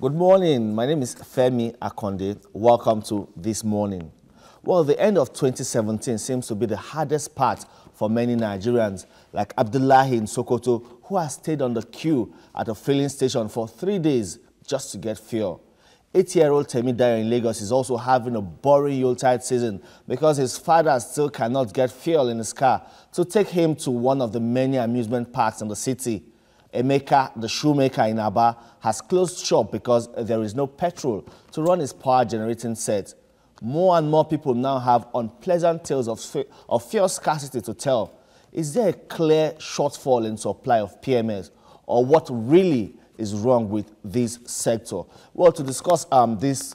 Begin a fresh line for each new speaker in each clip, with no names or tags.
Good morning. My name is Femi Akonde. Welcome to This Morning. Well, the end of 2017 seems to be the hardest part for many Nigerians, like Abdullahi in Sokoto, who has stayed on the queue at a filling station for 3 days just to get fuel. 8-year-old Temidayo in Lagos is also having a boring Yuletide season because his father still cannot get fuel in his car to take him to one of the many amusement parks in the city. Emeka, the shoemaker in Aba, has closed shop because there is no petrol to run his power generating set. More and more people now have unpleasant tales of fuel scarcity to tell. Is there a clear shortfall in supply of PMS, or what really is wrong with this sector? Well, to discuss this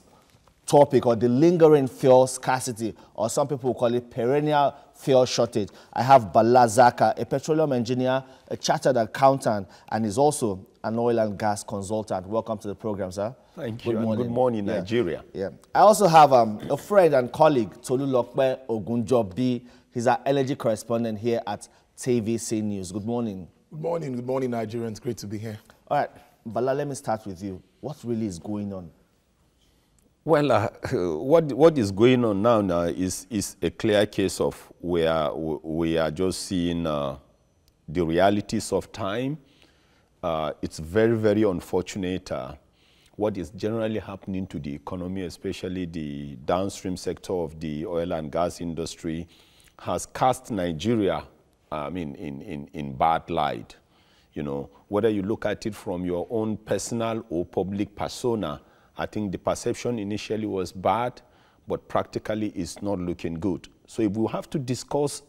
topic, or the lingering fuel scarcity, or some people call it perennial fuel shortage, I have Bala Zaka, a petroleum engineer, a chartered accountant, and is also an oil and gas consultant. Welcome to the program, sir.
Thank you. Good morning, Nigeria.
Yeah. I also have a friend and colleague, Tolulokpe Ogunjobi. He's our energy correspondent here at TVC News. Good morning.
Good morning, Nigerians. Great to be here.
All right, Bala, let me start with you. What really is going on?
Well, what is going on now is a clear case of where we are just seeing the realities of time. It's very, very unfortunate what is generally happening to the economy, especially the downstream sector of the oil and gas industry, has cast Nigeria, in bad light. You know, whether you look at it from your own personal or public persona, I think the perception initially was bad, but practically it's not looking good. So if we have to discuss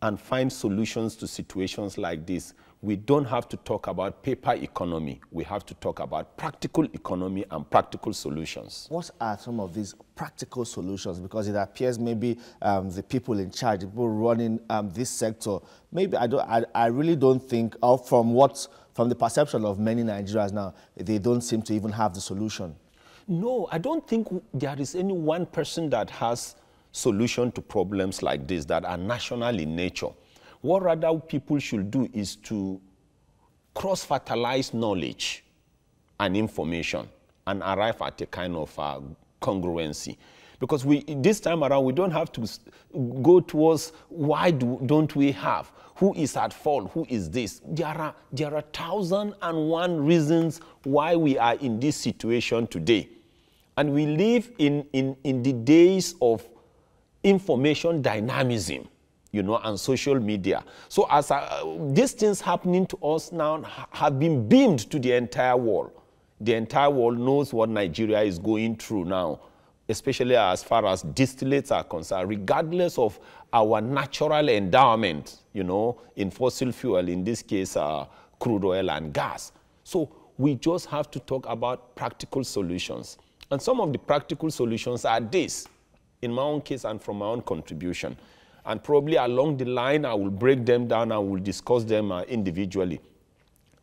and find solutions to situations like this, we don't have to talk about paper economy. We have to talk about practical economy and practical solutions.
What are some of these practical solutions? Because it appears maybe the people in charge, the people running this sector, maybe I really don't think, or from the perception of many Nigerians now, they don't seem to even have the solution.
No, I don't think there is any one person that has solution to problems like this that are national in nature. What rather people should do is to cross-fertilize knowledge and information and arrive at a kind of congruency. Because this time around, we don't have to go towards why don't we have, who is at fault, who is this. There are 1,001 reasons why we are in this situation today. And we live in the days of information dynamism, you know, and social media. So as these things happening to us now have been beamed to the entire world. The entire world knows what Nigeria is going through now, especially as far as distillates are concerned, regardless of our natural endowment, you know, in fossil fuel, in this case, crude oil and gas. So we just have to talk about practical solutions. And some of the practical solutions are this, in my own case and from my own contribution. And probably along the line, I will break them down and we'll discuss them individually.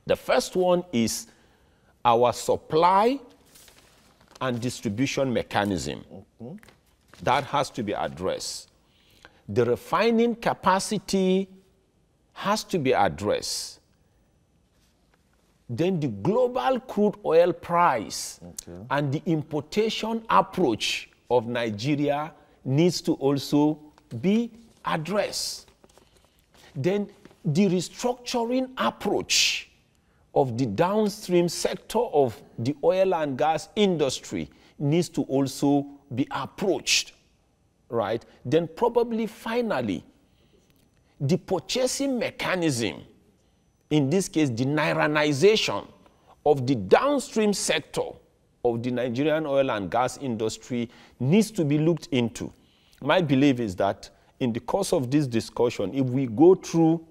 The first one is our supply and distribution mechanism. That has to be addressed. The refining capacity has to be addressed. Then the global crude oil price and the importation approach of Nigeria needs to also be addressed. Then the restructuring approach of the downstream sector of the oil and gas industry needs to also be approached, right? Then probably finally, the purchasing mechanism, in this case, the Nairanization of the downstream sector of the Nigerian oil and gas industry needs to be looked into. My belief is that in the course of this discussion, if we go through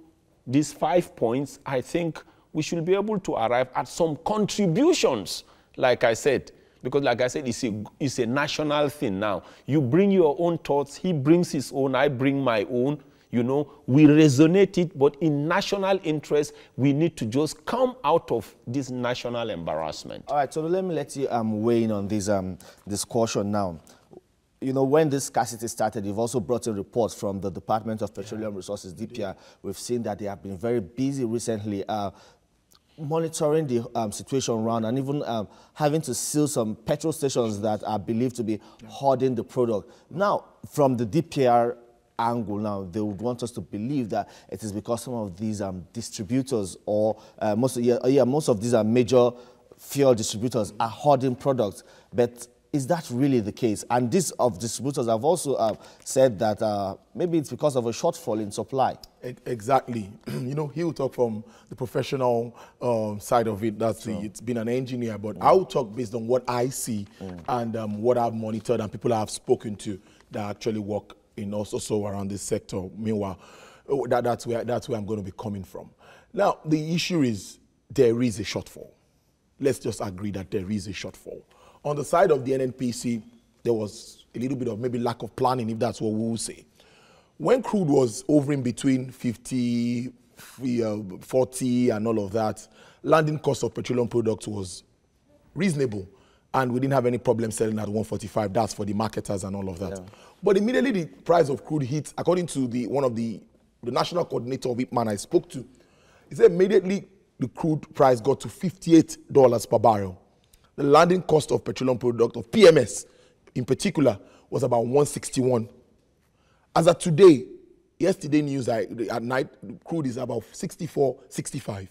these 5 points, I think we should be able to arrive at some contributions, like I said, because like I said, it's a national thing now. You bring your own thoughts, he brings his own, I bring my own. You know, we resonate it, but in national interest, we need to just come out of this national embarrassment.
All right, so let me let you weigh in on this discussion now. You know, when this scarcity started, you've also brought in reports from the Department of Petroleum Resources, DPR. We've seen that they have been very busy recently monitoring the situation around and even having to seal some petrol stations that are believed to be hoarding the product. Now, from the DPR angle now, they would want us to believe that it is because some of these distributors or most of these major fuel distributors are hoarding products. But is that really the case? And these of distributors have also said that maybe it's because of a shortfall in supply.
Exactly. You know, he will talk from the professional side of it. That's it's been an engineer, but I will talk based on what I see and what I've monitored and people I've spoken to that actually work in also around this sector. Meanwhile, that's where I'm going to be coming from. Now, the issue is there is a shortfall. Let's just agree that there is a shortfall. On the side of the NNPC, there was a little bit of maybe lack of planning, if that's what we will say. When crude was hovering between 50, 40 and all of that, landing cost of petroleum products was reasonable. And we didn't have any problem selling at 145. That's for the marketers and all of that. Yeah. But immediately the price of crude hit, according to one of the national coordinator of Ipman I spoke to, he said immediately the crude price got to $58 per barrel. The landing cost of petroleum product, of PMS in particular, was about 161. As of today, yesterday news at night, crude is about 64, 65.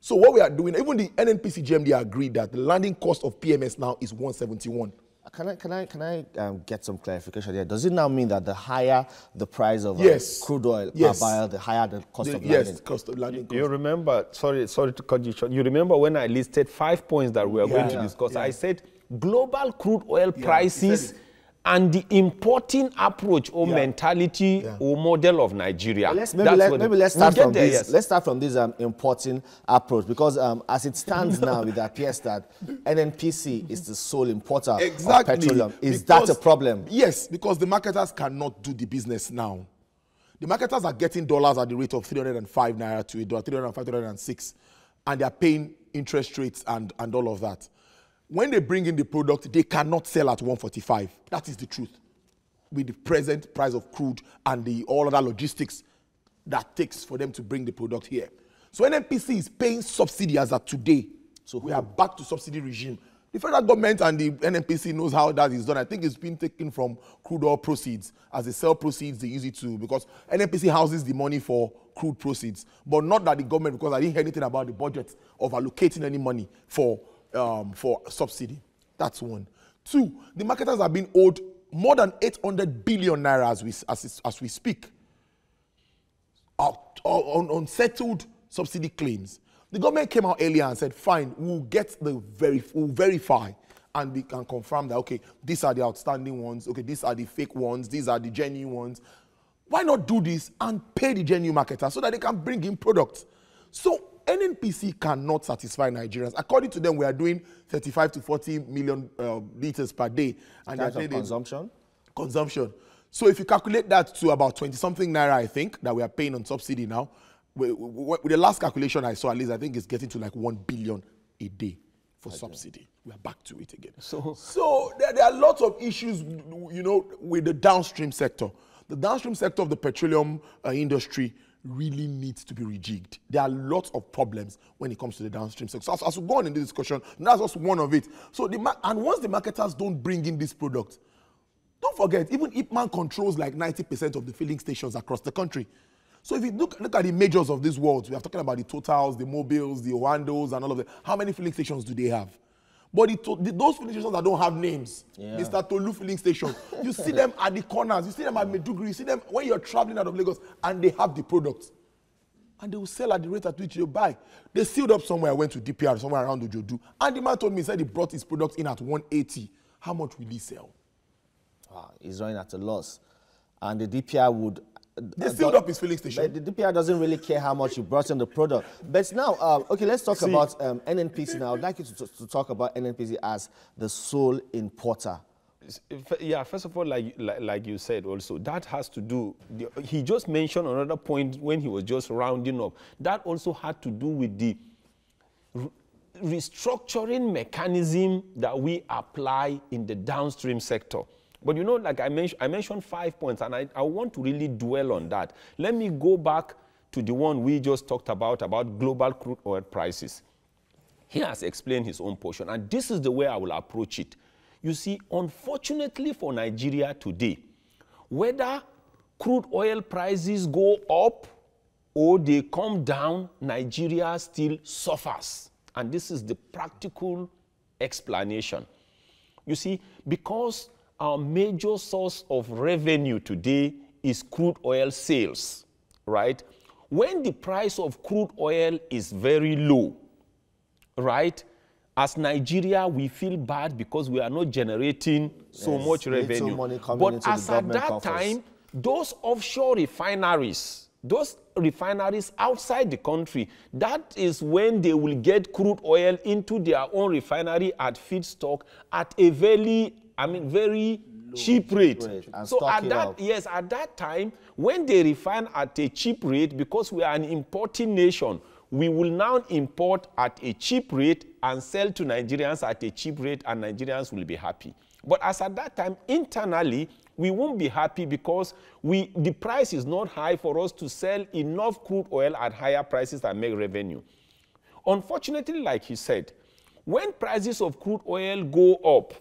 So what we are doing, even the NNPC GMD agreed that the landing cost of PMS now is 171.
Can I get some clarification here? Does it now mean that the higher the price of crude oil per barrel, the higher the cost of landing? Yes, cost of landing.
You remember, sorry to cut you short, you remember when I listed 5 points that we are going to discuss? I said global crude oil prices and the importing approach or mentality or model of Nigeria.
Maybe let's start from this. Yes. Let's start from this importing approach, because as it stands now, it appears that NNPC is the sole importer of petroleum. Is that a problem?
Yes, because the marketers cannot do the business now. The marketers are getting dollars at the rate of 305 naira to $1, 305, 306, and they are paying interest rates and all of that. When they bring in the product, they cannot sell at 145. That is the truth. With the present price of crude and all other logistics that takes for them to bring the product here. So NNPC is paying subsidy as of today. So we are back to subsidy regime. The federal government and the NNPC knows how that is done. I think it's been taken from crude oil proceeds. As they sell proceeds, they use it to, because NNPC houses the money for crude proceeds. But not that the government, because I didn't hear anything about the budget of allocating any money for subsidy. That's one. Two, the marketers have been owed more than 800 billion naira as we speak. Unsettled subsidy claims. The government came out earlier and said, fine, we'll verify and we can confirm that, okay, these are the outstanding ones, okay, these are the fake ones, these are the genuine ones. Why not do this and pay the genuine marketers so that they can bring in products? So NNPC cannot satisfy Nigerians. According to them, we are doing 35 to 40 million liters per day. And
that's consumption?
Consumption. So if you calculate that to about 20-something naira, I think, that we are paying on subsidy now, with the last calculation I saw, at least, I think it's getting to like 1 billion a day for subsidy. We are back to it again. So there are lots of issues, you know, with the downstream sector. The downstream sector of the petroleum industry really needs to be rejigged. There are lots of problems when it comes to the downstream sector. So as we go on in this discussion, that's just one of it. So and once the marketers don't bring in this product, don't forget, even Ipman controls like 90% of the filling stations across the country. So if you look at the majors of this world, we are talking about the Totals, the Mobils, the Owandos, and all of that. How many filling stations do they have? But those filling stations that don't have names, Mr. Tolu filling station, you see them at the corners, you see them at Meduguri, you see them when you're traveling out of Lagos, and they have the product. And they will sell at the rate at which you buy. They sealed up somewhere. I went to DPR, somewhere around Ojodu, and the man told me, he said he brought his product in at 180. How much will he sell?
He's running at a loss. And the DPR would...
They sealed up his filling station.
The DPR doesn't really care how much you brought in the product. But now, okay, let's talk about NNPC now. I'd like you to talk about NNPC as the sole importer.
Yeah, first of all, like you said also, that has to do, he just mentioned another point when he was just rounding up. That also had to do with the restructuring mechanism that we apply in the downstream sector. But you know, like I mentioned 5 points, and I want to really dwell on that. Let me go back to the one we just talked about global crude oil prices. He has explained his own portion, and this is the way I will approach it. You see, unfortunately for Nigeria today, whether crude oil prices go up or they come down, Nigeria still suffers. And this is the practical explanation. You see, because our major source of revenue today is crude oil sales, right? When the price of crude oil is very low, right, as Nigeria, we feel bad because we are not generating so much revenue. But as at that time, those offshore refineries, those refineries outside the country, that is when they will get crude oil into their own refinery at feedstock at a very cheap rate. So at that, yes, at that time, when they refine at a cheap rate, because we are an importing nation, we will now import at a cheap rate and sell to Nigerians at a cheap rate, and Nigerians will be happy. But as at that time, internally, we won't be happy because the price is not high for us to sell enough crude oil at higher prices and make revenue. Unfortunately, like he said, when prices of crude oil go up,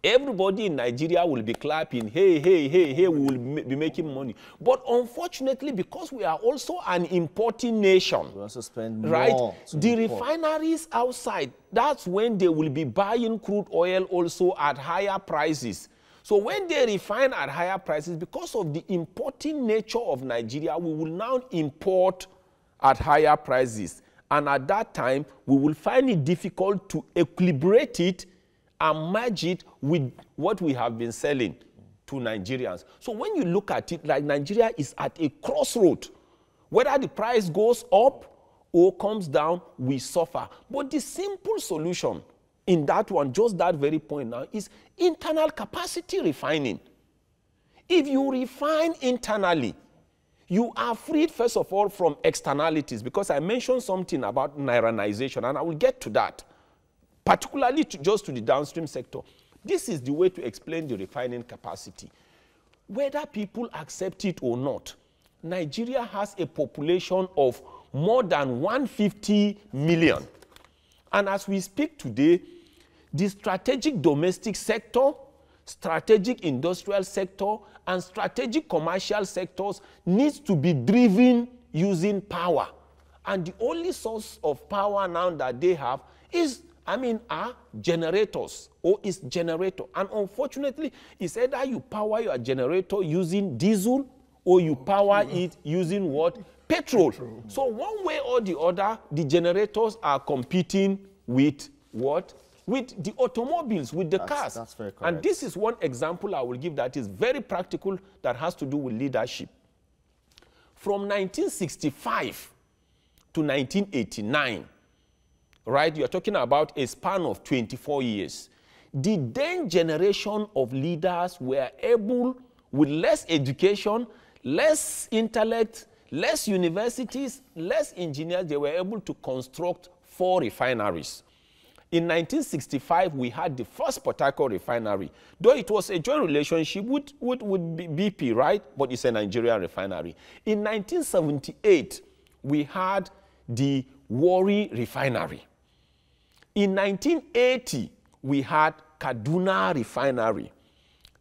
everybody in Nigeria will be clapping, hey, hey, hey, hey, we will be making money. But unfortunately, because we are also an importing nation,
we also spend more,
right? The refineries outside, that's when they will be buying crude oil also at higher prices. So when they refine at higher prices, because of the importing nature of Nigeria, we will now import at higher prices. And at that time, we will find it difficult to equilibrate it and merge it with what we have been selling to Nigerians. So when you look at it, like Nigeria is at a crossroad. Whether the price goes up or comes down, we suffer. But the simple solution in that one, just that very point now, is internal capacity refining. If you refine internally, you are freed, first of all, from externalities, because I mentioned something about Nairanization, and I will get to that, particularly just to the downstream sector. This is the way to explain the refining capacity. Whether people accept it or not, Nigeria has a population of more than 150 million. And as we speak today, the strategic domestic sector, strategic industrial sector, and strategic commercial sectors needs to be driven using power. And the only source of power now that they have is, are generators, or is generator. And unfortunately, it's either you power your generator using diesel, or you power it using what? Petrol. So one way or the other, the generators are competing with what? With the automobiles, with the cars. That's very correct. And this is one example I will give that is very practical, that has to do with leadership. From 1965 to 1989, right, you're talking about a span of 24 years. The then generation of leaders were able, with less education, less intellect, less universities, less engineers, they were able to construct 4 refineries. In 1965, we had the first Port Harcourt refinery, though it was a joint relationship with BP, right? But it's a Nigerian refinery. In 1978, we had the Warri refinery. In 1980, we had Kaduna refinery.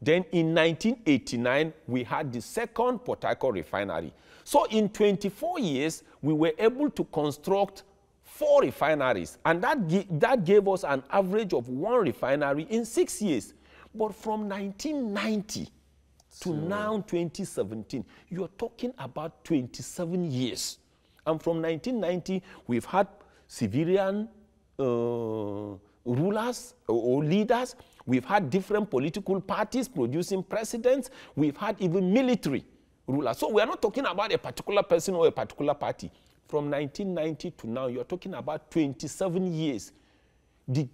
Then in 1989, we had the second Port Harcourt refinery. So in 24 years, we were able to construct 4 refineries, and that gave us an average of 1 refinery in 6 years. But from 1990 to now 2017, you're talking about 27 years. And from 1990, we've had civilian rulers or leaders. We've had different political parties producing presidents. We've had even military rulers. So we're not talking about a particular person or a particular party. From 1990 to now, you're talking about 27 years. The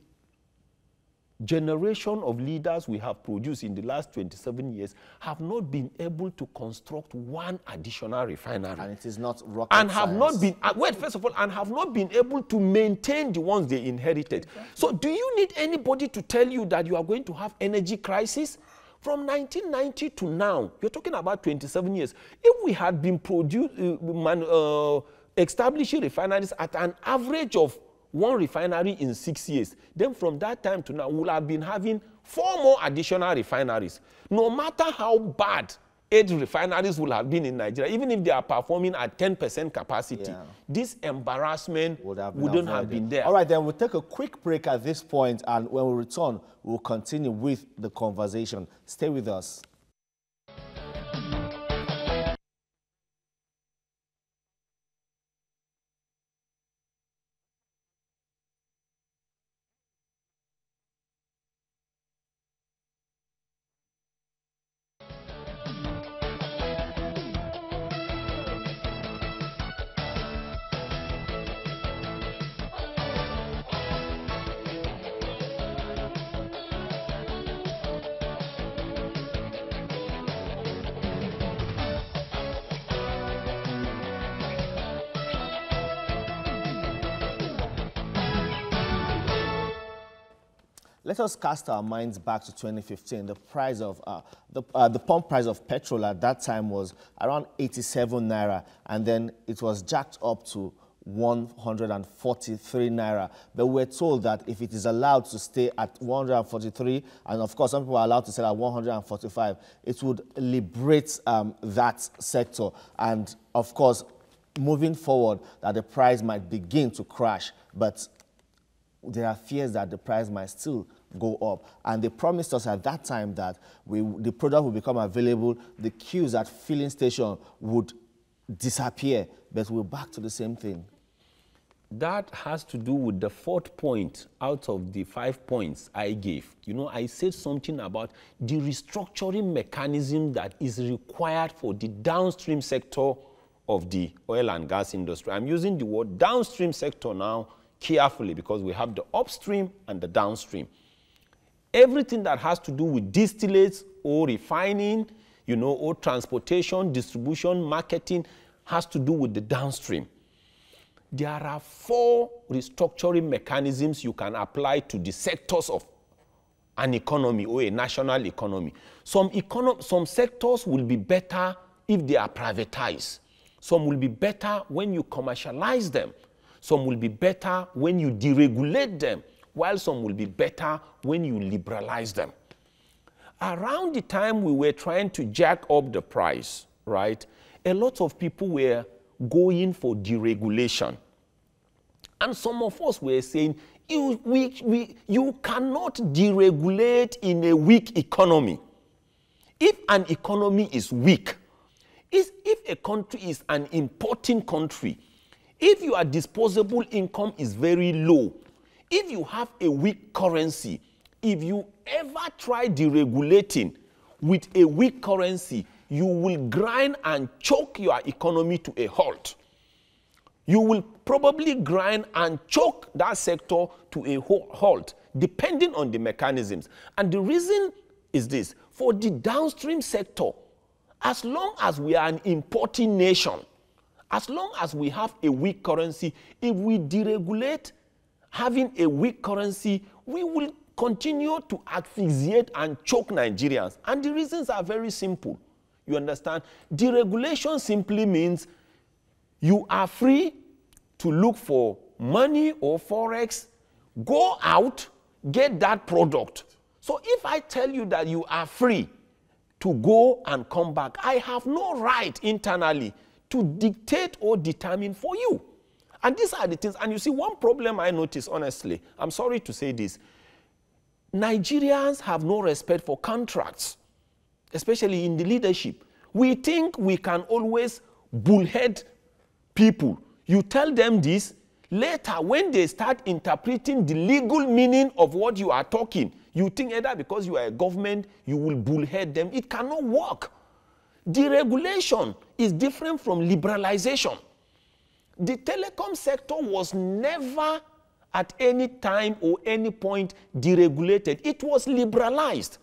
generation of leaders we have produced in the last 27 years have not been able to construct 1 additional refinery.
And it is not rocket
and
science.
Have not been, first of all, and have not been able to maintain the ones they inherited. Exactly. So do you need anybody to tell you that you are going to have energy crisis? From 1990 to now, you're talking about 27 years. If we had been establishing refineries at an average of 1 refinery in 6 years, then from that time to now, we'll have been having 4 more additional refineries. No matter how bad 8 refineries will have been in Nigeria, even if they are performing at 10% capacity, this embarrassment wouldn't have been there.
All right, then we'll take a quick break at this point, and when we return, we'll continue with the conversation. Stay with us. Let us cast our minds back to 2015. The price of the pump price of petrol at that time was around 87 naira, and then it was jacked up to 143 naira. But we're told that if it is allowed to stay at 143, and of course some people are allowed to sell at 145, it would liberate that sector. And of course, moving forward, that the price might begin to crash. But there are fears that the price might still go up. And they promised us at that time that the product will become available, the queues at filling station would disappear, but we're back to the same thing.
That has to do with the 4th point out of the 5 points I gave. You know, I said something about the restructuring mechanism that is required for the downstream sector of the oil and gas industry. I'm using the word downstream sector now carefully because we have the upstream and the downstream. Everything that has to do with distillates or refining, you know, or transportation, distribution, marketing has to do with the downstream. There are 4 restructuring mechanisms you can apply to the sectors of an economy or a national economy. Some sectors will be better if they are privatized. Some will be better when you commercialize them. Some will be better when you deregulate them, while some will be better when you liberalize them. Around the time we were trying to jack up the price, right, a lot of people were going for deregulation. And some of us were saying, you cannot deregulate in a weak economy. If an economy is weak, if a country is an importing country, if your disposable income is very low, if you have a weak currency, if you ever try deregulating with a weak currency, you will grind and choke your economy to a halt. You will probably grind and choke that sector to a halt, depending on the mechanisms. And the reason is this: for the downstream sector, as long as we are an importing nation, as long as we have a weak currency, if we deregulate having a weak currency, we will continue to asphyxiate and choke Nigerians. And the reasons are very simple. You understand? Deregulation simply means you are free to look for money or forex, go out, get that product. So if I tell you that you are free to go and come back, I have no right internally to dictate or determine for you. And these are the things. And you see, one problem I notice, honestly, I'm sorry to say this, Nigerians have no respect for contracts, especially in the leadership. We think we can always bullhead people. You tell them this, later when they start interpreting the legal meaning of what you are talking, you think either because you are a government, you will bullhead them. It cannot work. Deregulation is different from liberalization. The telecom sector was never at any time or any point deregulated. It was liberalized.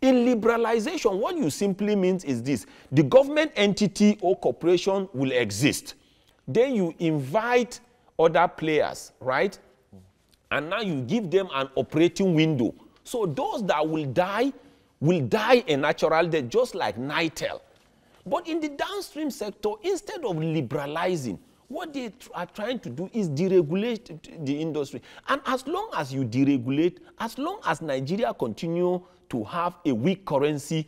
In liberalization, what you simply means is this: the government entity or corporation will exist. Then you invite other players, right? And now you give them an operating window. So those that will die will die a natural death, just like Nitel. But in the downstream sector, instead of liberalizing, what they are trying to do is deregulate the industry. And as long as you deregulate, as long as Nigeria continue to have a weak currency,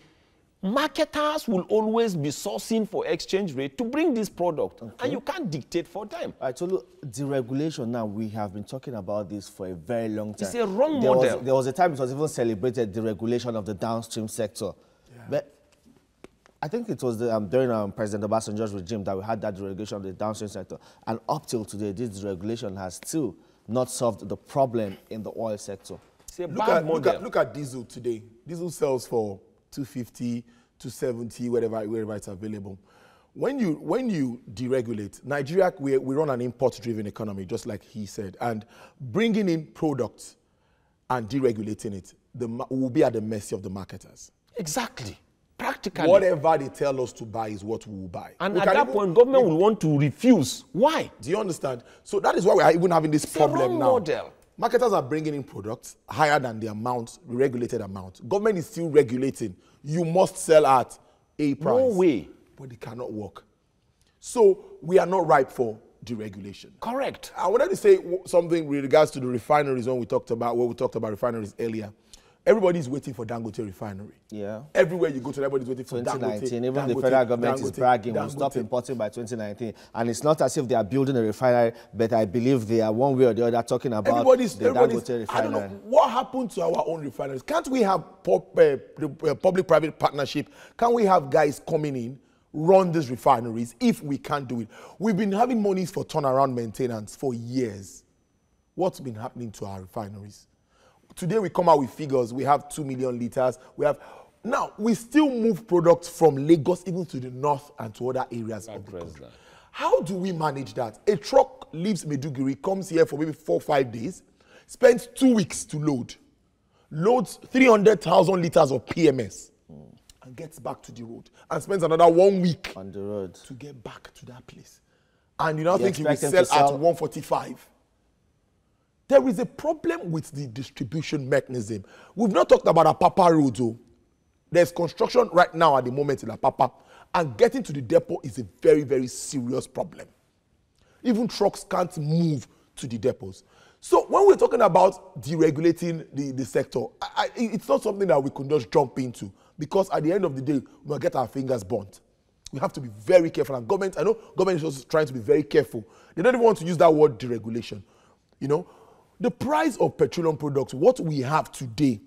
marketers will always be sourcing for exchange rate to bring this product. Okay. And you can't dictate for them.
I told you, deregulation now, we have been talking about this for a very long time.
It's a wrong model.
There was a time it was even celebrated, deregulation of the downstream sector. Yeah. But I think it was during President Obasanjo's regime that we had that deregulation of the downstream sector. And up till today, this deregulation has still not solved the problem in the oil sector.
It's a bad model.
Look at diesel today. Diesel sells for 250, 270, wherever it's available. When you deregulate, Nigeria, we run an import-driven economy, just like he said, and bringing in products and deregulating it, we'll be at the mercy of the marketers.
Exactly. Practically.
Whatever they tell us to buy is what we will buy.
And at that point, government will want to refuse. Why?
Do you understand? So that is why we are even having this problem now.
Model.
Marketers are bringing in products higher than the amount, the regulated amount. Government is still regulating. You must sell at a price.
No way.
But it cannot work. So we are not ripe for deregulation.
Correct.
I wanted to say something with regards to the refineries when we talked about refineries earlier. Everybody's waiting for Dangote refinery.
Yeah.
Everywhere you go to, everybody's waiting for
2019,
Dangote.
even the federal government is bragging, we'll stop importing by 2019. And it's not as if they are building a refinery, but I believe they are one way or the other talking about the Dangote refinery.
I don't know, what happened to our own refineries? Can't we have public-private partnership? Can't we have guys coming in, run these refineries if we can't do it? We've been having monies for turnaround maintenance for years. What's been happening to our refineries? Today we come out with figures. We have 2 million liters. Now we still move products from Lagos even to the north and to other areas of the country. How do we manage that? A truck leaves Maiduguri, comes here for maybe 4 or 5 days, spends 2 weeks to loads 300,000 liters of PMS, and gets back to the road, and spends another 1 week
on the road
to get back to that place. And you now think you will sell at 145. There is a problem with the distribution mechanism. We've not talked about Apapa Road, though. There's construction right now at the moment in Apapa, and getting to the depot is a very, very serious problem. Even trucks can't move to the depots. So when we're talking about deregulating the sector, it's not something that we can just jump into, because at the end of the day, we'll get our fingers burnt. We have to be very careful. And government, I know government is also trying to be very careful. They don't even want to use that word deregulation. You know, the price of petroleum products, what we have today,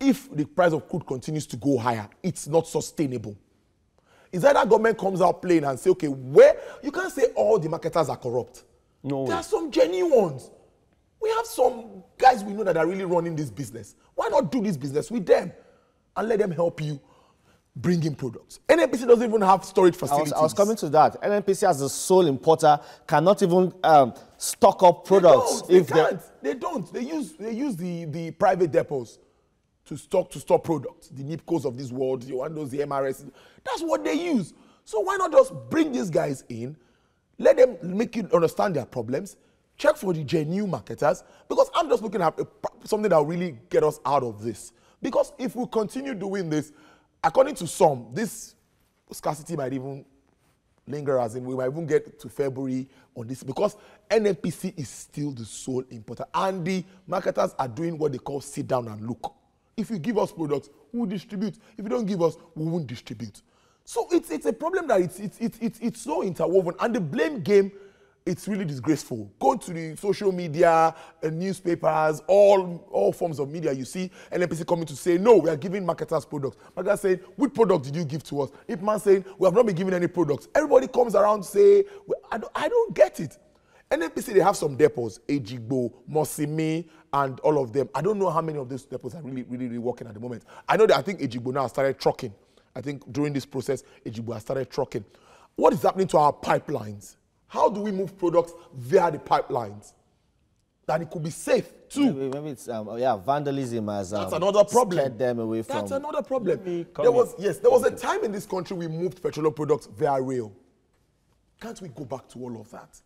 if the price of crude continues to go higher, it's not sustainable. Is that government comes out plain and say, okay, you can't say all the marketers are corrupt.
No.
There are some genuine ones. We have some guys we know that are really running this business. Why not do this business with them and let them help you bring in products? NNPC doesn't even have storage facilities.
I was coming to that. NNPC as the sole importer cannot even stock up products.
They don't. They use the private depots to store products. The NIPCOs of this world, the one those, the MRS. That's what they use. So why not just bring these guys in, let them make you understand their problems, check for the genuine marketers, because I'm just looking at something that will really get us out of this. Because if we continue doing this, according to some, this scarcity might even linger, as in we might even get to February on this, because NNPC is still the sole importer, and the marketers are doing what they call sit down and look. If you give us products, we'll distribute. If you don't give us, we won't distribute. So it's a problem that it's so interwoven, and the blame game, it's really disgraceful. Go to the social media, newspapers, all forms of media, you see NNPC coming to say, no, we are giving marketers products. Marketers saying, which product did you give to us? Ipman saying, we have not been given any products. Everybody comes around to say, I don't get it. NNPC, they have some depots, Ejigbo, Mosimi, and all of them. I don't know how many of those depots are really working at the moment. I know that I think Ejigbo now started trucking. I think during this process, Ejigbo has started trucking. What is happening to our pipelines? How do we move products via the pipelines? That it could be safe too.
Maybe it's vandalism as
that's another problem.
Scared them away from.
That's another problem. There was a time in this country we moved petroleum products via rail. Can't we go back to all of that?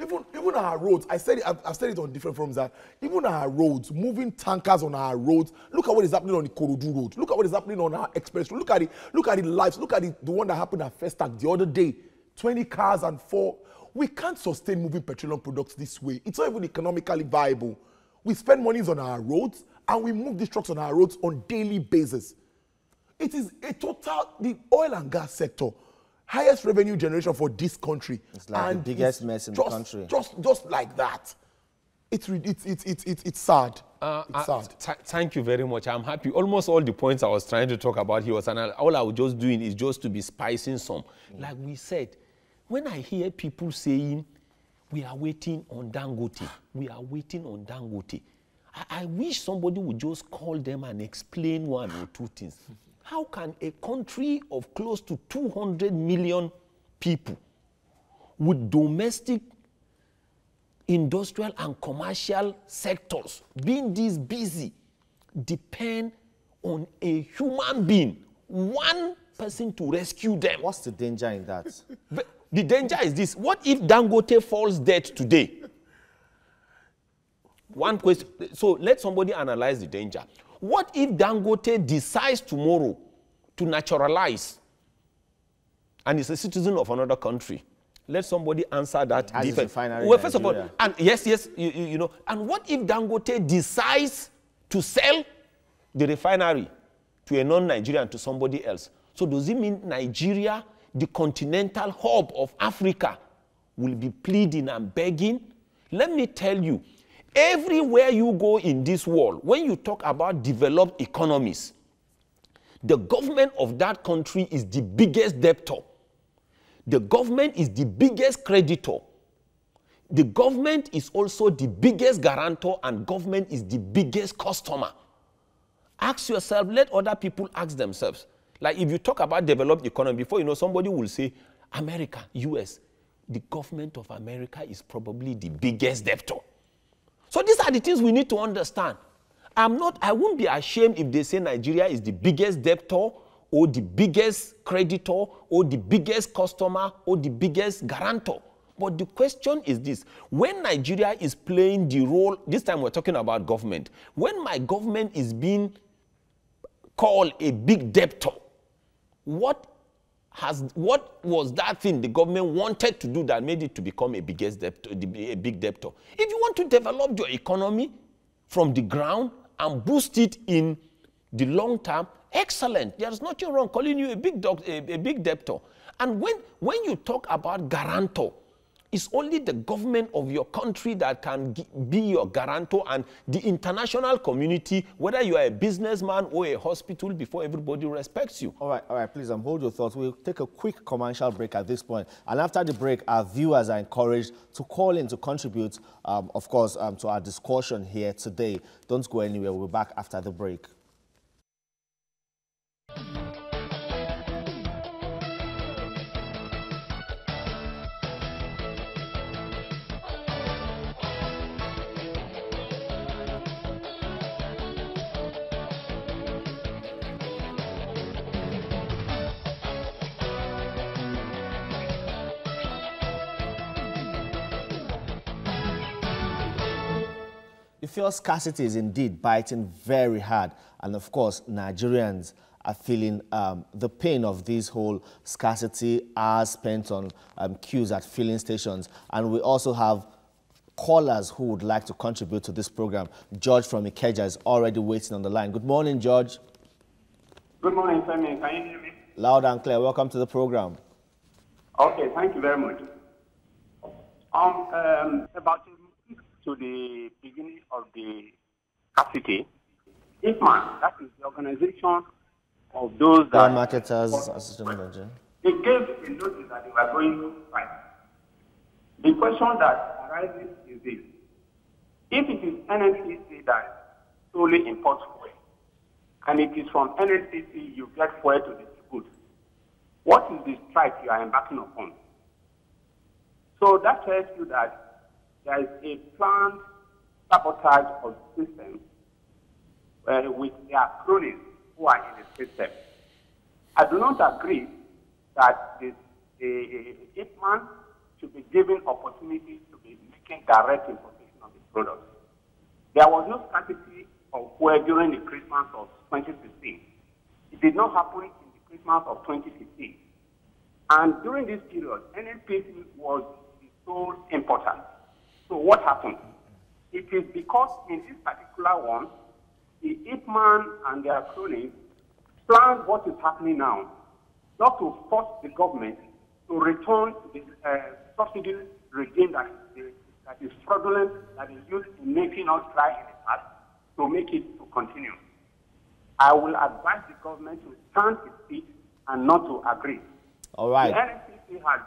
Even our roads, I've said it on different forums that even our roads, moving tankers on our roads, look at what is happening on the Korodu road. Look at what is happening on our express road. Look at the lives. Look at the one that happened at Festac the other day. 20 cars and 4. We can't sustain moving petroleum products this way. It's not even economically viable. We spend money on our roads and we move these trucks on our roads on daily basis. It is a total, the oil and gas sector, highest revenue generation for this country.
It's like the biggest mess in the country.
Just like that. It's sad. It's sad.
Thank you very much. I'm happy. Almost all the points I was trying to talk about here was, and all I was just doing is just to be spicing some. Like we said, when I hear people saying, we are waiting on Dangote, we are waiting on Dangote, I wish somebody would just call them and explain one or two things. How can a country of close to 200 million people with domestic, industrial and commercial sectors being this busy depend on a human being, one person to rescue them?
What's the danger in that?
But the danger is this. What if Dangote falls dead today? One question. So let somebody analyze the danger. What if Dangote decides tomorrow to naturalize and is a citizen of another country? Let somebody answer that.
Well,
first of all, and yes, you know. And what if Dangote decides to sell the refinery to a non-Nigerian, to somebody else? So does it mean Nigeria, the continental hub of Africa, will be pleading and begging? Let me tell you, everywhere you go in this world, when you talk about developed economies, the government of that country is the biggest debtor. The government is the biggest creditor. The government is also the biggest guarantor, and government is the biggest customer. Ask yourself, let other people ask themselves. Like if you talk about developed economy, before you know, somebody will say, America, US, the government of America is probably the biggest debtor. So these are the things we need to understand. I won't be ashamed if they say Nigeria is the biggest debtor, or the biggest creditor, or the biggest customer, or the biggest guarantor. But the question is this: when Nigeria is playing the role, this time we're talking about government, when my government is being called a big debtor, what was that thing the government wanted to do that made it to become a big debtor? If you want to develop your economy from the ground and boost it in the long term, excellent. There's nothing wrong calling you a big debtor. And when you talk about guarantor, it's only the government of your country that can be your guarantor, and the international community, whether you are a businessman or a hospital, before everybody respects you.
All right, please hold your thoughts. We'll take a quick commercial break at this point. And after the break, our viewers are encouraged to call in to contribute, of course, to our discussion here today. Don't go anywhere. We'll be back after the break. The fuel scarcity is indeed biting very hard, and of course, Nigerians are feeling the pain of this whole scarcity, hours spent on queues at filling stations. And we also have callers who would like to contribute to this program. George from Ikeja is already waiting on the line. Good morning, George.
Good morning, Femi. Can you hear me?
Loud and clear. Welcome to the program.
Okay, thank you very much. About to the beginning of the scarcity, IFMAN, that is the organization of those that
marketers assistant manager.
They gave a notice that they were going to strike. The question that arises is this: if it is NNPC that solely imports fuel, and it is from NNPC you get fuel to distribute, what is the strike you are embarking upon? So that tells you that there is a planned sabotage of the system with their cronies who are in the system. I do not agree that the IFMAN should be given opportunities to be making direct importation of the products. There was no scarcity of fuel during the Christmas of 2016. It did not happen in the Christmas of 2015. And during this period, NNPC was the sole importer. So what happened? It is because in this particular one, the Ipman and their cronies planned what is happening now, not to force the government to return to the subsidy regime that is fraudulent, that is used in making us dry in the past, to make it to continue. I will advise the government to stand its feet and not to agree.
All right.
The NNPC has.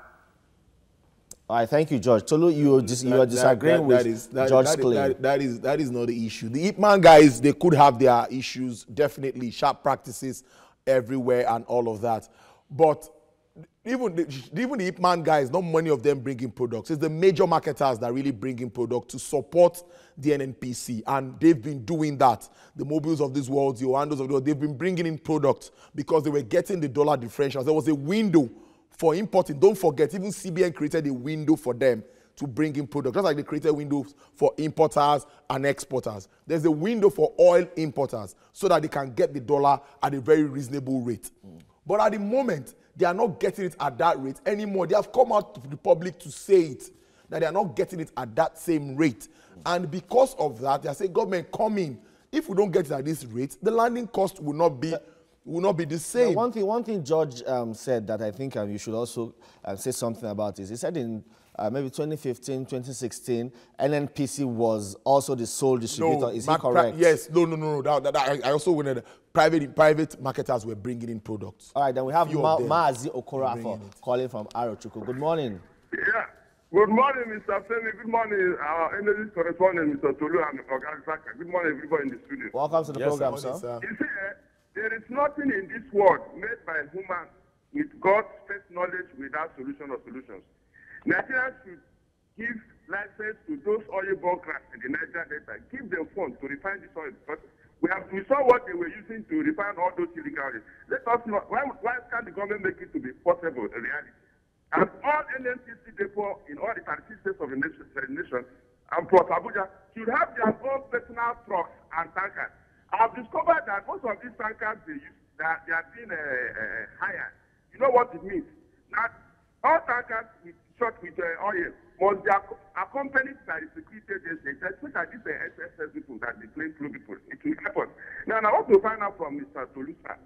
All right, thank you, George. Tolu, you are disagreeing with George's claim.
That is not the issue. The Ipman guys, they could have their issues, definitely, sharp practices everywhere and all of that. But even the Ipman guys, not many of them bring in products. It's the major marketers that really bring in products to support the NNPC, and they've been doing that. The Mobiles of this world, the Oandos of the world, they've been bringing in products because they were getting the dollar differentials. There was a window for importing. Don't forget, even CBN created a window for them to bring in products, just like they created windows for importers and exporters. There's a window for oil importers so that they can get the dollar at a very reasonable rate. But at the moment, they are not getting it at that rate anymore. They have come out to the public to say it, that they are not getting it at that same rate. And because of that, they are saying, government, come in. If we don't get it at this rate, the landing cost will not be the same.
One thing George said that I think you should also say something about is, he said in maybe 2015, 2016, NNPC was also the sole distributor. Is he correct?
Yes. No. I also wanted private marketers were bringing in products.
All right, then we have Maazi Okorafor calling from Arochukwu. Good morning.
Yeah. Good morning, Mr. Femi. Good morning, our energy correspondent, Mr. Tolu and Ogasaka. Good morning, everybody in the studio.
Welcome to the program, sir.
You see, there is nothing in this world made by human with God's first knowledge without solution or solutions. Nigerians should give license to those oil bunkers in the Niger Delta. Give them funds to refine this oil, because we saw what they were using to refine all those illegal oil. Let us know, why can't the government make it to be possible, a reality? And all NNPC depot in all the 36 states of the nation and plus Abuja should have their own personal trucks and tankers. I've discovered that most of these tankers they are being hired. You know what it means? Now, all tankers shot with oil must be accompanied by the security agency, especially these SSS people that they claim flu people. It will happen. Now, I want to find out from Mr. Tolusa,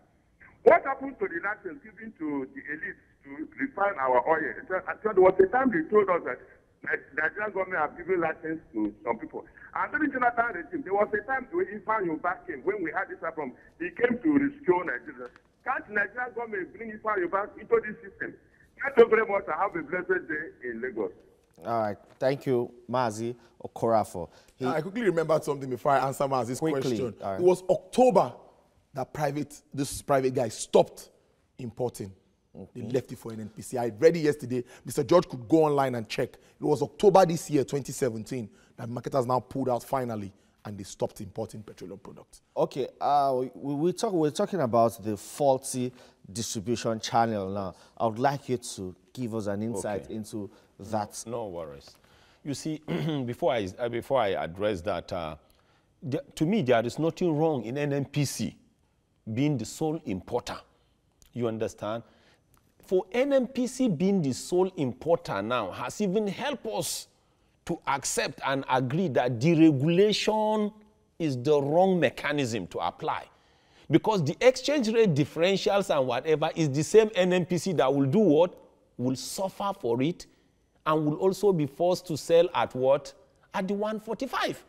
what happened to the license given to the elites to refine our oil? There was a time they told us that the Nigerian government have given license to some people. And during Jonathan regime, there was a time when Ifan Yoba came, when we had this problem, he came to rescue Nigeria. Can't the Nigerian government bring Ifan Yoba into this system? Thank you very much. I have a blessed day in Lagos.
All right. Thank you, Maazi Okorafor.
I quickly remembered something before I answer Maazi's question.
Right.
It was October that this private guy stopped importing. They left it for NNPC. I read it yesterday. Mr. George could go online and check. It was October this year, 2017, that marketers now pulled out finally, and they stopped importing petroleum products.
Okay, we're talking about the faulty distribution channel now. I would like you to give us an insight into that.
No worries. You see, before I address that, to me, there is nothing wrong in NNPC being the sole importer. You understand? For NNPC being the sole importer now has even helped us to accept and agree that deregulation is the wrong mechanism to apply. Because the exchange rate differentials and whatever is the same NNPC that will do what? Will suffer for it and will also be forced to sell at what? At the 145.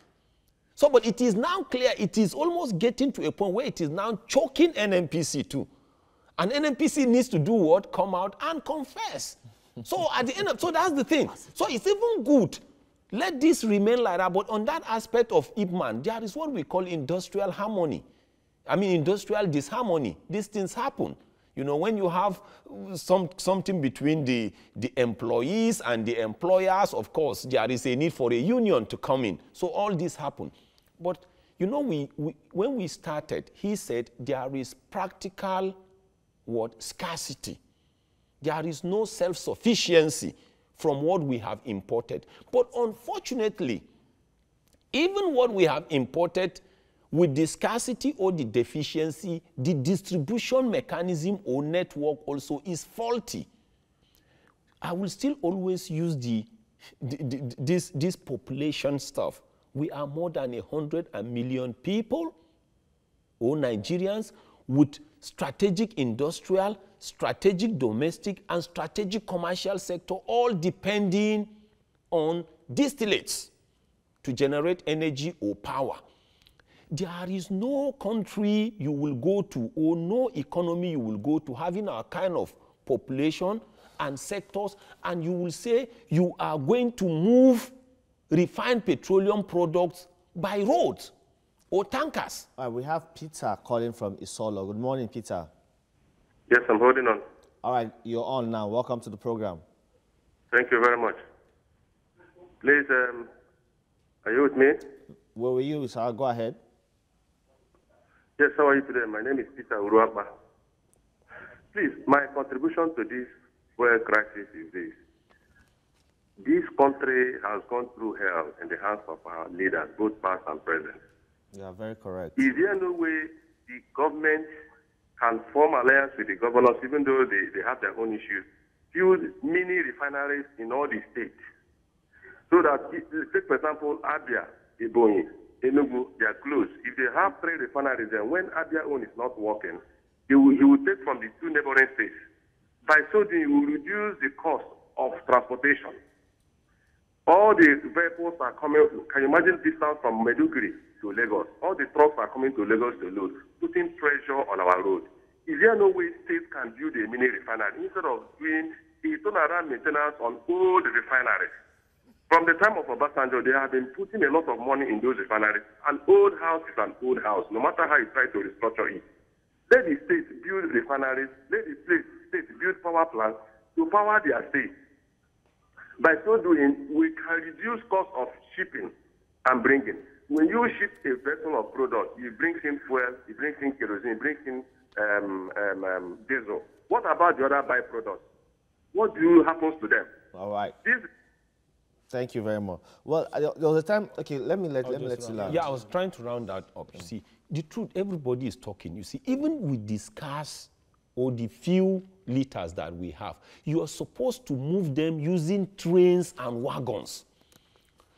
So, but it is now clear, it is almost getting to a point where it is now choking NNPC too. And NNPC needs to do what? Come out and confess. So at the end of, so that's the thing. So it's even good. Let this remain like that. But on that aspect of Ipman, there is what we call industrial harmony. I mean, industrial disharmony. These things happen. You know, when you have something between the employees and the employers, of course, there is a need for a union to come in. So all this happened. But, you know, when we started, he said there is practical scarcity. There is no self-sufficiency from what we have imported. But unfortunately, even what we have imported, with the scarcity or the deficiency, the distribution mechanism or network also is faulty. I will still always use this population stuff. We are more than 100 million people or Nigerians with strategic industrial, strategic domestic, and strategic commercial sector, all depending on distillates to generate energy or power. There is no country you will go to or no economy you will go to having a kind of population and sectors, and you will say you are going to move refined petroleum products by road or tankers.
We have Peter calling from Isolo. Good morning, Peter.
Yes, I'm holding on.
All right, you're on now. Welcome to the program.
Thank you very much. Please, are you with me?
Where were you, sir? Go ahead.
Yes, how are you today? My name is Peter Uruakba. Please, my contribution to this fuel crisis is this. This country has gone through hell in the hands of our leaders, both past and present.
You are very correct.
Is there no way the government can form alliance with the governors, even though they have their own issues, build mini refineries in all the states? So that, take for example, Abia, Ebonyi, Enugu, they are close. If they have 3 refineries, then when Abia own is not working, he will take from the 2 neighboring states. By so doing, he will reduce the cost of transportation. All the vehicles are coming, can you imagine distance from Maiduguri to Lagos? All the trucks are coming to Lagos to load, putting pressure on our road. Is there no way states can build a mini refinery instead of doing a turnaround maintenance on old refineries? From the time of Obasanjo, they have been putting a lot of money in those refineries. An old house is an old house, no matter how you try to restructure it. Let the states build refineries, let the states build power plants to power their states. By so doing, we can reduce cost of shipping and bringing. When you ship a vessel of product, you bring in fuel, you bring in kerosene, you bring in diesel. What about the other byproducts? What happens to them?
All right. Thank you very much. Well, there was a time. Okay, let me let you learn.
Yeah, I was trying to round that up. You see, the truth, everybody is talking. You see, even with the scarce or the few liters that we have, you are supposed to move them using trains and wagons.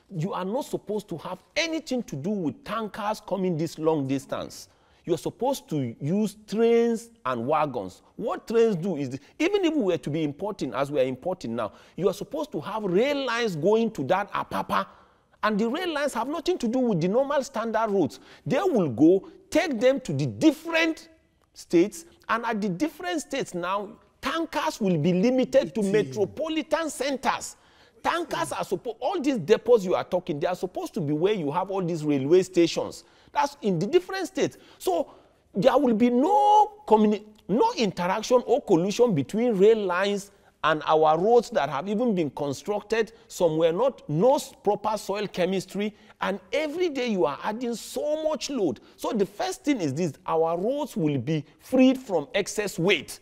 You are not supposed to have anything to do with tankers coming this long distance. You're supposed to use trains and wagons. What trains do is, even if we were to be importing, as we are importing now, you are supposed to have rail lines going to that Apapa. And the rail lines have nothing to do with the normal standard routes. They will go, take them to the different states, and at the different states now, tankers will be limited to metropolitan centers. Tankers are supposed, all these depots you are talking, they are supposed to be where you have all these railway stations. That's in the different states. So there will be no interaction or collusion between rail lines and our roads that have even been constructed. Some were not, no proper soil chemistry. And every day you are adding so much load. So the first thing is this, our roads will be freed from excess weight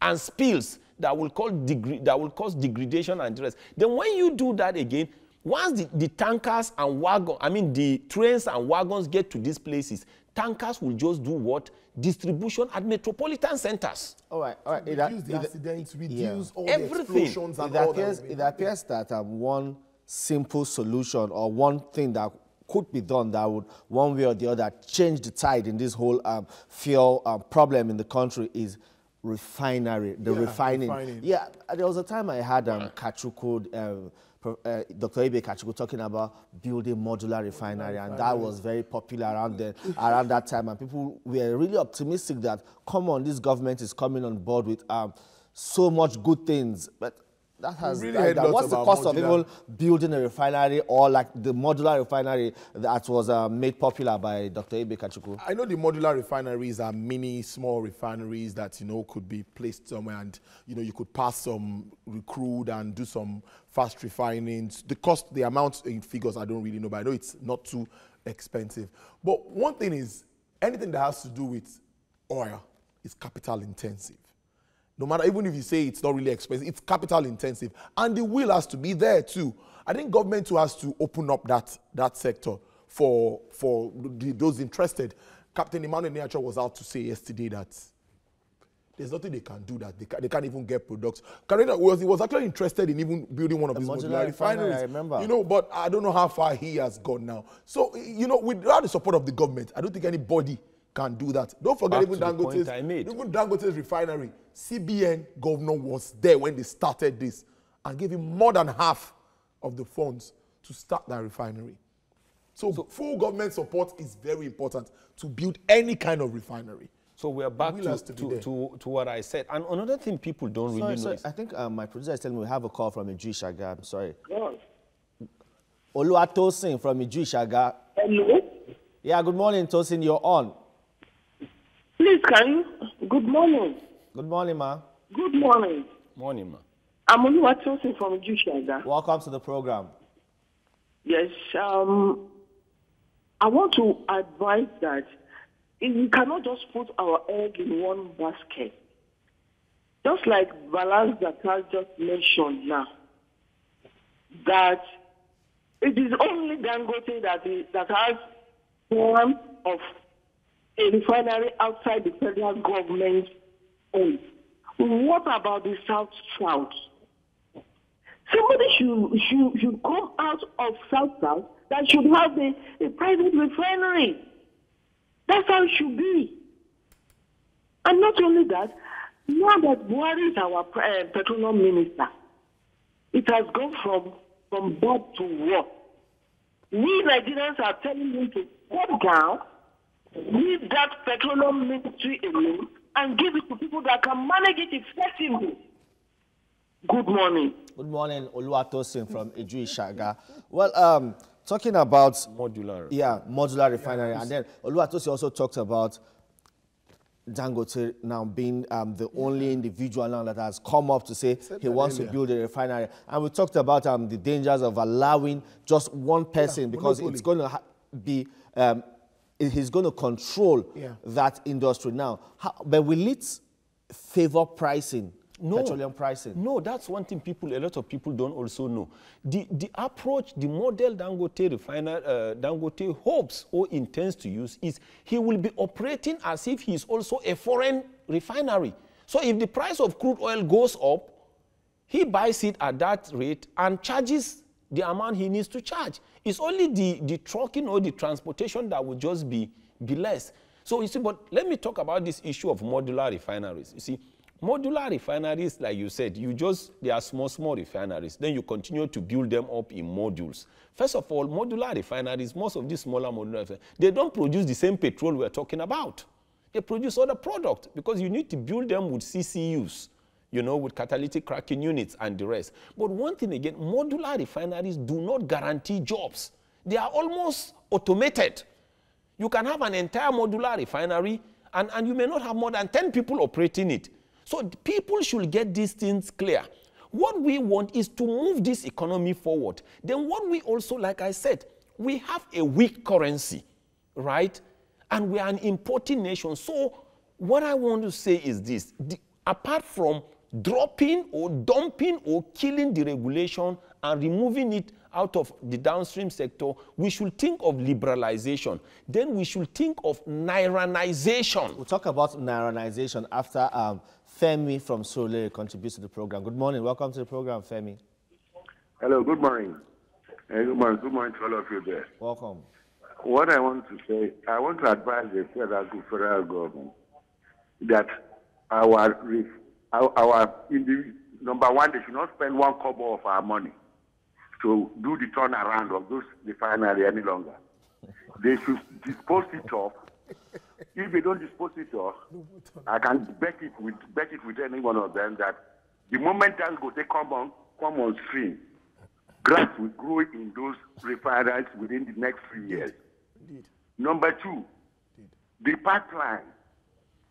and spills that will cause degradation and the rest. Then when you do that again, once the tankers and wagons, the trains and wagons get to these places, tankers will just do what? Distribution at metropolitan centers.
All right. Reduce the accidents, reduce all the explosions and all that.
It appears that one simple solution or one thing that could be done that would, one way or the other, change the tide in this whole fuel problem in the country is refining. Yeah, there was a time I had Kachuku, Dr. Ibe Kachuku talking about building modular refinery, and that was very popular around that time, and people were really optimistic that, come on, this government is coming on board with so much good things, but that has
really
what's the cost of even building a refinery or like the modular refinery that was made popular by Dr. Ibe Kachuku?
I know the modular refineries are mini, small refineries that, could be placed somewhere and, you could pass some crude and do some fast refining. The cost, the amount in figures, I don't really know, but I know it's not too expensive. But one thing is, anything that has to do with oil is capital intensive. No matter, even if you say it's not really expensive, it's capital intensive. And the will has to be there too. I think government too has to open up that sector for those interested. Captain Emmanuel Niacho was out to say yesterday that there's nothing they can do, that they can't even get products. Karina was actually interested in even building one of these modular refineries.
I remember.
You know, but I don't know how far he has gone now. So, you know, without the support of the government, I don't think anybody can do that. Don't forget even Dangote's refinery. CBN governor was there when they started this and gave him more than half of the funds to start that refinery. So full government support is very important to build any kind of refinery.
So we are back to what I said. And another thing people don't really know is...
I think my producer is telling me we have a call from Iju Shaga. I'm sorry.
Yes.
Oluwatosin from Iju Shaga.
Hello?
Yeah, good morning, Tosin. You're on.
Please, can you? Good morning.
Good morning, ma.
Good morning.
Morning, ma.
I'm Oluwatosin from Iju Shaga.
Welcome to the program.
Yes. I want to advise that we cannot just put our egg in one basket. Just like Balance Zakat just mentioned now, that it is only Dangote that has one of a refinery outside the federal government own. What about the South-South? Somebody should come out of South-South that should have a private refinery. That's how it should be. And not only that, now that Buhari is our petroleum minister, it has gone from bad to worse. We Nigerians are telling him to come down, leave that petroleum ministry alone, and give it to people that can manage it effectively. Good morning.
Good morning, Oluwatosin from Iju Shaga. Well, talking about modular refinery, and then Oluwatosin also talked about Dangote now being the only individual now that has come up to say he wants to build a refinery. And we talked about the dangers of allowing just one person, because it's going to be, he's going to control that industry now. But will it favor pricing?
No,
petroleum pricing?
No, that's one thing a lot of people don't also know. The approach, the model Dangote hopes or intends to use is he will be operating as if he's also a foreign refinery. So if the price of crude oil goes up, he buys it at that rate and charges the amount he needs to charge. It's only the trucking or the transportation that will just be less. So you see, but let me talk about this issue of modular refineries. You see, modular refineries, like you said, they are small refineries. Then you continue to build them up in modules. First of all, modular refineries, most of these smaller modular refineries, they don't produce the same petrol we're talking about. They produce other products because you need to build them with CCUs, you know, with catalytic cracking units and the rest. But one thing again, modular refineries do not guarantee jobs. They are almost automated. You can have an entire modular refinery and you may not have more than 10 people operating it. So people should get these things clear. What we want is to move this economy forward. Then what we also, like I said, we have a weak currency, right? And we are an importing nation. So what I want to say is this. Apart from dropping or dumping or killing the regulation and removing it out of the downstream sector, we should think of liberalization. Then we should think of Nairanization.
We'll talk about Nairanization after Femi from Surulere contributes to the program. Good morning. Welcome to the program, Femi.
Hello, good morning. Good morning to all of you there.
Welcome.
What I want to say, I want to advise the federal government that number one, they should not spend one kobo of our money to do the turnaround of those refineries any longer. They should dispose it off. If they don't dispose it off, I can bet it with any one of them that the moment that go take come on stream, grass will grow in those refineries within the next 3 years. Indeed. Number two, the pipeline.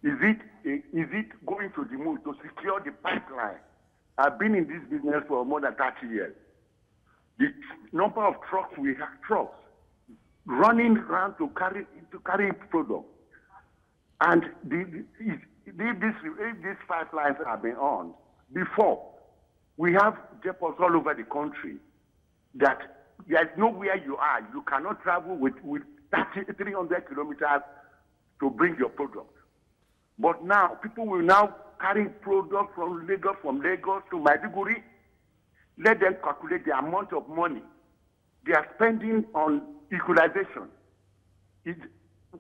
Is it going to the move to secure the pipeline? I've been in this business for more than 30 years. The number of trucks running around to carry product. And if these pipelines have been on before, we have depots all over the country that there's nowhere you are. You cannot travel with 300 kilometers to bring your product. But now, people will now carry product from Lagos to Maiduguri. Let them calculate the amount of money they are spending on equalization.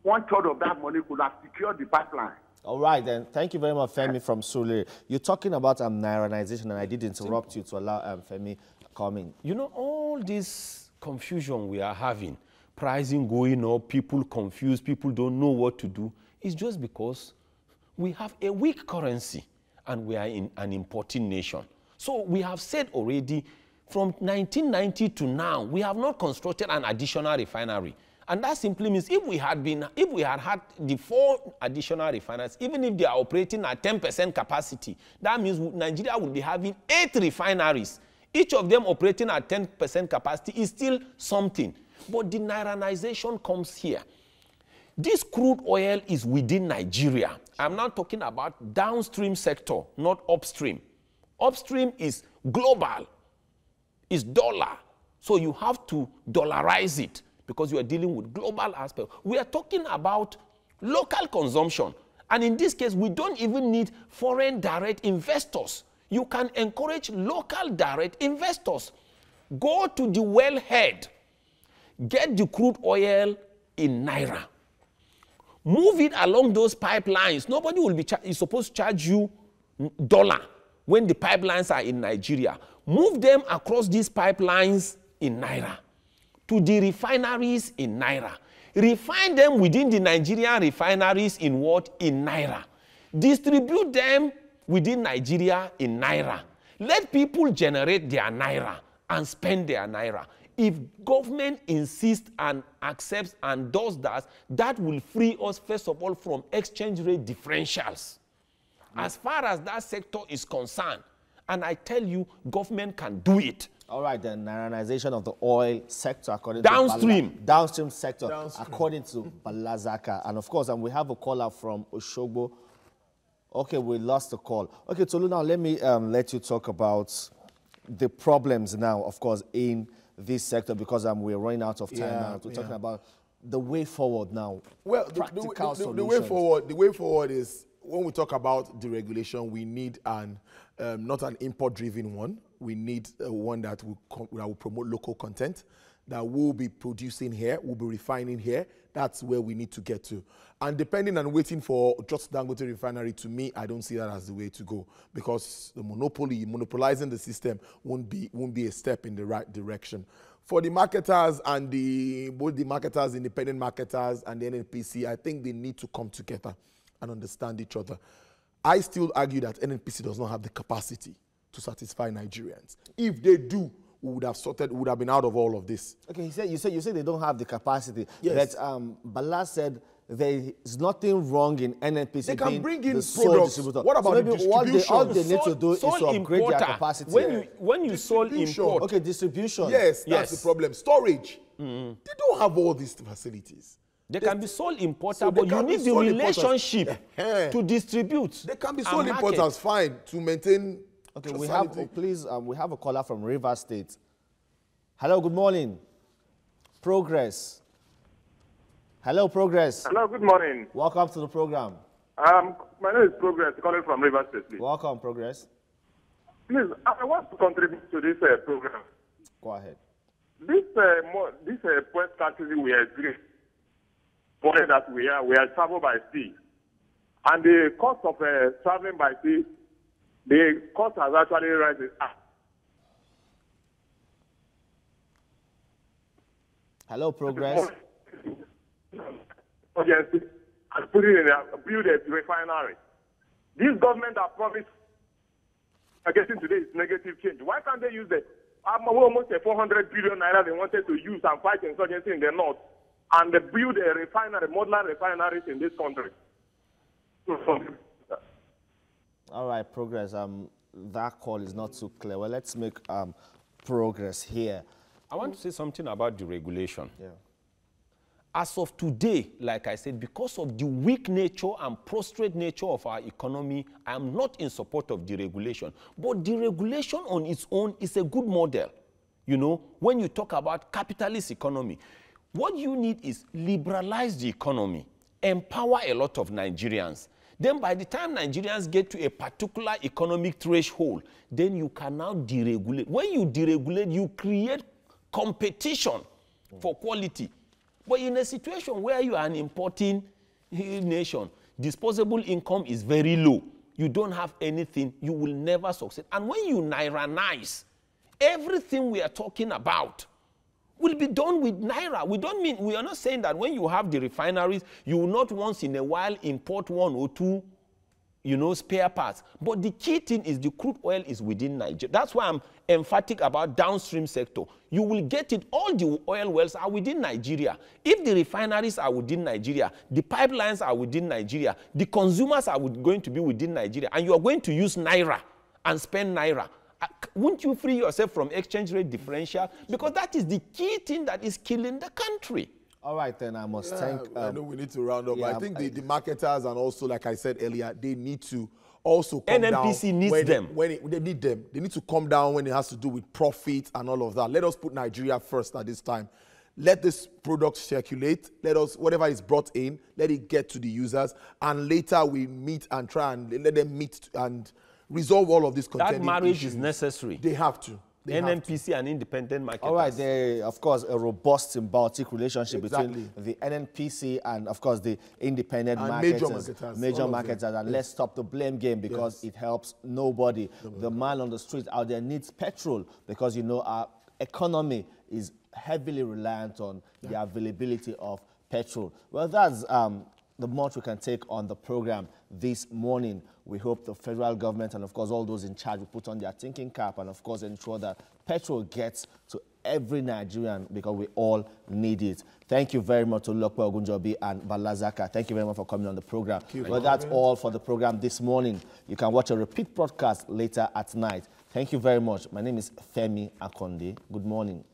One-third of that money could have secured the pipeline.
All right, then. Thank you very much, Femi from Sule. You're talking about Nairanization, and I did interrupt you to allow Femi come in.
You know, all this confusion we are having, pricing going up, people confused, people don't know what to do, is just because we have a weak currency and we are in an importing nation. So we have said already, from 1990 to now, we have not constructed an additional refinery. And that simply means if we had had the 4 additional refineries, even if they are operating at 10% capacity, that means Nigeria would be having 8 refineries. Each of them operating at 10% capacity is still something. But the Nairanization comes here. This crude oil is within Nigeria. I'm not talking about downstream sector, not upstream. Upstream is global, is dollar. So you have to dollarize it because you are dealing with global aspect. We are talking about local consumption. And in this case, we don't even need foreign direct investors. You can encourage local direct investors. Go to the wellhead, get the crude oil in Naira. Move it along those pipelines. Nobody will be is supposed to charge you dollar when the pipelines are in Nigeria. Move them across these pipelines in Naira to the refineries in Naira. Refine them within the Nigerian refineries in what? In Naira. Distribute them within Nigeria in Naira. Let people generate their Naira and spend their Naira. If government insists and accepts and does that, that will free us, first of all, from exchange rate differentials. As far as that sector is concerned, and I tell you, government can do it.
All right, then, Nairanization of the oil sector according
downstream.
to downstream sector, according to Balazaka. And of course, we have a caller from Oshogbo. Okay, we lost the call. Okay, Tolu, now let me let you talk about the problems now, of course, in this sector, because we're running out of time now. We're talking about the way forward now.
Well,
the
way forward is, when we talk about deregulation, we need not an import-driven one. We need one that will promote local content, that will be producing here, will be refining here. That's where we need to get to. And depending on waiting for just Dangote refinery, to me, I don't see that as the way to go, because the monopolizing the system won't be a step in the right direction. For the marketers and both the marketers, independent marketers, and the NNPC, I think they need to come together and understand each other. I still argue that NNPC does not have the capacity to satisfy Nigerians. If they do, we would have been out of all of this.
Okay, you say they don't have the capacity.
Yes.
But Bala said there is nothing wrong in NNPC.
They can bring in
the
products.
Distributor.
What about
so
the distribution?
All they need to do is to upgrade their capacity.
When you sold import.
Okay, distribution.
Yes, that's the problem. Storage. They don't have all these facilities.
They can be sole importer, but you need the relationship to distribute.
They can be sole importers, fine, to maintain.
Okay, we have a caller from Rivers State. Hello, good morning. Progress. Hello, Progress.
Hello, good morning.
Welcome to the program.
My name is Progress, calling from Rivers State, please.
Welcome, Progress.
Please, I want to contribute to this program.
Go ahead.
This quest strategy we are doing, that we are travel by sea, and the cost of traveling by sea, the cost has actually risen up.
Hello, Progress.
And put it in build a refinery. This government that promised getting today is negative change. Why can't they use almost 400 billion naira they wanted to use and fight insurgency in the north, and they build a refinery, modern refineries in this country?
All right, Progress. That call is not too clear. Well, let's make progress here.
I want to say something about deregulation.
Yeah.
as of today, like I said, because of the weak nature and prostrate nature of our economy, I am not in support of deregulation. But deregulation on its own is a good model. You know, when you talk about capitalist economy, what you need is liberalize the economy, empower a lot of Nigerians. Then by the time Nigerians get to a particular economic threshold, then you can now deregulate. When you deregulate, you create competition for quality. But in a situation where you are an importing nation, disposable income is very low. You don't have anything, you will never succeed. And when you Nairanize, everything we are talking about will be done with Naira. We are not saying that when you have the refineries, you will not once in a while import 1 or 2, you know, spare parts. But the key thing is the crude oil is within Nigeria. That's why I'm emphatic about downstream sector. You will get it, all the oil wells are within Nigeria. If the refineries are within Nigeria, the pipelines are within Nigeria, the consumers are going to be within Nigeria, and you are going to use Naira and spend Naira. Won't you free yourself from exchange rate differential? Because that is the key thing that is killing the country.
All right, then I must thank...
I know we need to round up.
yeah,
I think the marketers and also, like I said earlier, they need to also come
NNPC
down.
needs them.
They need them. They need to come down when it has to do with profit and all of that. Let us put Nigeria first at this time. Let this product circulate. Let us, whatever is brought in, let it get to the users. And later we meet and try and let them meet and resolve all of these contending
That marriage
issues.
is necessary.
They have to.
NNPC and independent marketers.
All right, there, of course, a robust symbiotic relationship
Exactly.
between the NNPC and, of course, the independent
And
marketers.
major
Major
marketers,
marketers.
yes.
And let's stop the blame game because it helps nobody. The man on the street out there needs petrol because, you know, our economy is heavily reliant on the availability of petrol. Well, that's the much we can take on the program this morning. We hope the federal government and, of course, all those in charge will put on their thinking cap and, of course, ensure that petrol gets to every Nigerian because we all need it. Thank you very much to Lokwe Ogunjobi and Balazaka. Thank you very much for coming on the program. Well, that's all for the program this morning. You can watch a repeat broadcast later at night. Thank you very much. My name is Femi Akonde. Good morning.